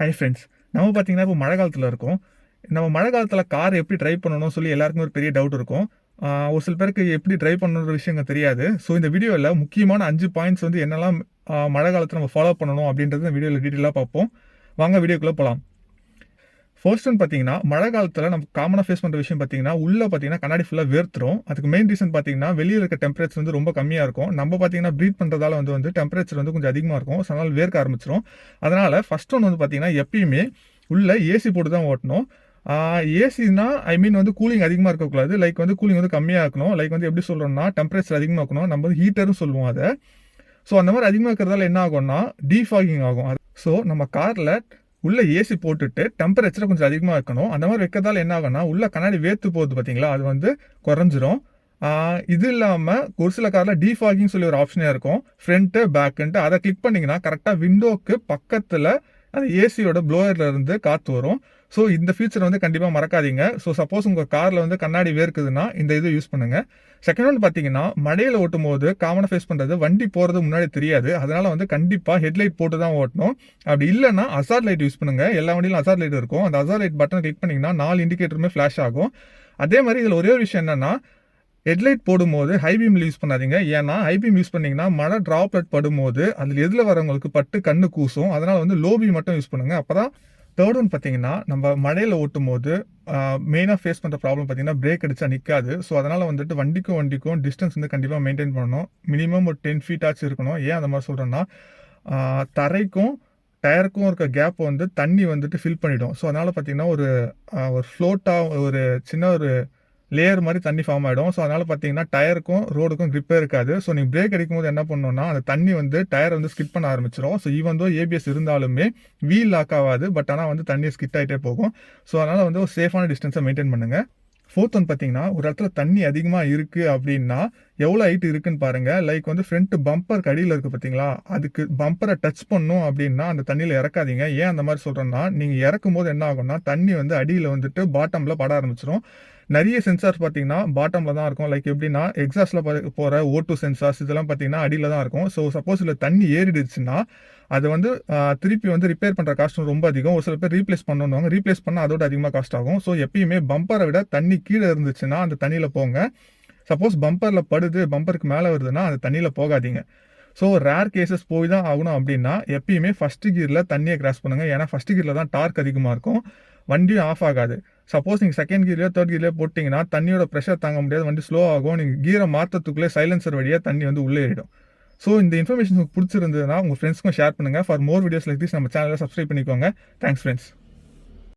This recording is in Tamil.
ஹை ஃப்ரெண்ட்ஸ், நம்ம பார்த்தீங்கன்னா இப்போ மழை காலத்தில் இருக்கோம். நம்ம மழை காலத்தில் கார் எப்படி டிரைவ் பண்ணணும் சொல்லி எல்லாருக்குமே ஒரு பெரிய டவுட் இருக்கும். ஒரு சில பேருக்கு எப்படி டிரைவ் பண்ணணுன்ற விஷயங்கள் தெரியாது. ஸோ இந்த வீடியோவில் முக்கியமான 5 பாயிண்ட்ஸ் வந்து என்னெல்லாம் மழை காலத்தில் நம்ம ஃபாலோ பண்ணணும் அப்படின்றது இந்த வீடியோவில் டீட்டெயிலாக பார்ப்போம். வாங்க வீடியோக்குள்ளே போகலாம். ஃபர்ஸ்ட் ஒன் பார்த்தீங்கன்னா, மழை காலத்தில் நம்ம காமனாக ஃபேஸ் பண்ணுற விஷயம் பார்த்தீங்கன்னா, உள்ளே பார்த்தீங்கன்னா கண்ணாடி ஃபுல்லாக வேர்த்துரும். அதுக்கு மெயின் ரீசன் பார்த்தீங்கன்னா, வெளியில் இருக்க டெம்பரேச்சர் வந்து ரொம்ப கம்மியாக இருக்கும். நம்ம பார்த்தீங்கன்னா ப்ரீத் பண்ணுறதால வந்து டெம்பரேச்சர் வந்து கொஞ்சம் அதிகமாக இருக்கும். ஸோ அதனால் வேர்க்க ஆரம்பிச்சிரும். அதனால் ஃபர்ஸ்ட் ஒன் வந்து பார்த்தீங்கன்னா, எப்பயுமே உள்ள ஏசி போட்டு தான் ஓட்டணும். ஏசினா வந்து கூலிங் அதிகமாக இருக்கக்கூடாது. லைக் வந்து கூலிங் வந்து கம்மியாக இருக்கணும். லைக் வந்து எப்படி சொல்கிறோம்னா, டெம்பரேச்சர் அதிகமாக இருக்கணும். நம்ம வந்து ஹீட்டர்னு சொல்லுவோம் அதை. ஸோ அந்த மாதிரி அதிகமாக இருக்கிறதால என்ன ஆகும்னா, டீஃபாகிங் ஆகும். ஸோ நம்ம காரில் உள்ள ஏசி போட்டுட்டு டெம்பரேச்சர் கொஞ்சம் அதிகமாக இருக்கணும். அந்த மாதிரி வைக்கிறதால என்ன ஆகும்னா, உள்ள கண்ணாடி வேர்த்து போகுது பார்த்தீங்களா, அது வந்து குறைஞ்சிரும். இது இல்லாமல் ஒரு சில காரில் டீஃபாகிங் சொல்லி ஒரு ஆப்ஷனே இருக்கும். ஃப்ரண்ட்டு பேக்குன்ட்டு அதை கிளிக் பண்ணிங்கன்னா கரெக்டாக விண்டோக்கு பக்கத்தில் அந்த ஏசியோட ப்ளோயரில் இருந்து காற்று வரும். ஸோ இந்த ஃபீச்சர் வந்து கண்டிப்பாக மறக்காதீங்க. ஸோ சப்போஸ் உங்கள் காரில் வந்து கண்ணாடி வேர்க்குதுன்னா இந்த இது யூஸ் பண்ணுங்கள். செகண்ட் ஒன் பார்த்தீங்கன்னா, மழையில் ஓட்டும் போது காமனாக ஃபேஸ் பண்ணுறது வண்டி போகிறது முன்னாடி தெரியாது. அதனால வந்து கண்டிப்பாக ஹெட்லைட் போட்டு தான் ஓட்டணும். அப்படி இல்லைன்னா அசார் லைட் யூஸ் பண்ணுங்கள். எல்லா வண்டியிலும் அசார் லைட் இருக்கும். அந்த அசார் லைட் பட்டன் கிளிக் பண்ணிங்கன்னா 4 இண்டிகேட்டருமே ஃப்ளாஷ் ஆகும். அதே மாதிரி இதில் ஒரே ஒரு விஷயம் என்னென்னா, ஹெட்லைட் போடும்போது ஹை பீம் யூஸ் பண்ணாதீங்க. ஏன்னா ஹை பீம் யூஸ் பண்ணிங்கன்னா மழை ட்ராப்லெட் படும்போது அதில் எதில் வரவங்களுக்கு பட்டு கண்ணு கூசும். அதனால் வந்து லோ பீம் மட்டும் யூஸ் பண்ணுங்கள். அப்போ தான். தேர்ட் ஒன் பார்த்தீங்கன்னா, நம்ம மழையில் ஓட்டும் போது மெயினாக ஃபேஸ் பண்ணுற ப்ராப்ளம் பார்த்தீங்கன்னா, பிரேக் அடித்தா நிற்காது. ஸோ அதனால் வந்துட்டு வண்டிக்கும் டிஸ்டன்ஸ் வந்து கண்டிப்பாக மெயின்டைன் பண்ணணும். மினிமம் ஒரு 10 feet ஆச்சு இருக்கணும். ஏன் அந்த மாதிரி சொல்கிறேன்னா, தரைக்கும் டயருக்கும் இருக்க கேப் வந்து தண்ணி வந்துட்டு ஃபில் பண்ணிடும். ஸோ அதனால் பார்த்தீங்கன்னா, ஒரு ஃப்ளோட்டாக ஒரு சின்ன ஒரு லேயர் மாதிரி தண்ணி ஃபார்ம் ஆகிடும். ஸோ அதனால் பார்த்தீங்கன்னா, டயருக்கும் ரோடுக்கும் கிரிப்பே இருக்காது. ஸோ நீங்கள் பிரேக் அடிக்கும்போது என்ன பண்ணணும்னா, அந்த தண்ணி வந்து டயர் வந்து ஸ்கிட் பண்ண ஆரம்பிச்சிடும். ஸோ ஈவன் தோ ஏபிஎஸ் இருந்தாலுமே வீல் லாக் ஆகாது. பட் ஆனால் வந்து தண்ணி ஸ்கிட் ஆகிட்டே போகும். ஸோ அதனால் வந்து ஒரு சேஃபான டிஸ்டன்ஸை மெயின்டைன் பண்ணுங்கள். ஃபோர்த் ஒன் பார்த்தீங்கன்னா, ஒரு இடத்துல தண்ணி அதிகமாக இருக்குது அப்படின்னா எவ்வளோ ஹைட் இருக்குன்னு பாருங்கள். லைக் வந்து ஃப்ரண்ட் பம்பருக்கு அடியில் இருக்குது பார்த்தீங்களா, அதுக்கு பம்பரை டச் பண்ணும் அப்படின்னா அந்த தண்ணியில் இறக்காதீங்க. ஏன் அந்த மாதிரி சொல்கிறேன்னா, நீங்கள் இறக்கும் போது என்ன ஆகும்னா, தண்ணி வந்து அடியில் வந்துட்டு பாட்டமில் பட ஆரம்பிச்சிடும். நிறைய சென்சார்ஸ் பார்த்தீங்கன்னா பாட்டமில் தான் இருக்கும். லைக் எப்படின்னா, எக்ஸாஸ்டில் போகிற O2 சென்சார்ஸ் இதெல்லாம் பார்த்தீங்கன்னா அடியில் தான் இருக்கும். ஸோ சப்போஸ் இல்லை தண்ணி ஏறிடுச்சுன்னா அது வந்து திருப்பி வந்து ரிப்பேர் பண்ணுற காஸ்ட்டும் ரொம்ப அதிகம். ஒரு சில பேர் ரீப்ளேஸ் பண்ணணுவாங்க. ரீப்ளேஸ் பண்ணால் அதோட அதிகமாக காஸ்ட் ஆகும். ஸோ எப்பயுமே பம்பரை விட தண்ணி கீழே இருந்துச்சுன்னா அந்த தண்ணியில் போங்க. சப்போஸ் பம்பரில் படுது, பம்பருக்கு மேலே வருதுன்னா அந்த தண்ணியில் போகாதீங்க. ஸோ ரேர் கேசஸ் போய் தான் ஆகணும் அப்படின்னா எப்பயுமே ஃபஸ்ட்டு கியரில் தண்ணியை கிராஸ் பண்ணுங்கள். ஏன்னா ஃபஸ்ட்டு கியரில் தான் டார்க் அதிகமாக இருக்கும். வண்டியும் ஆஃப் ஆகாது. சப்போஸ் நீங்கள் செகண்ட் கியர்லையோ தேர்ட் கியர்லையோ போட்டிங்கன்னா தண்ணியோட ப்ரெஷர் தாங்க முடியாது, வண்டி ஸ்லோ ஆகும். நீங்கள் கீரை மாற்றத்துக்குள்ளே சைலன்சர் வழியாக தண்ணி வந்து உள்ளே ஏறிடும். ஸோ இந்த இன்ஃபர்மேஷன் உங்களுக்கு பிடிச்சிருந்ததுன்னா உங்கள் ஃப்ரெண்ட்ஸ்க்கும் ஷேர் பண்ணுங்கள். For more videos like this நம்ம சேனலை சப்ஸ்கிரைப் பண்ணிக்கோங்க. Thanks friends.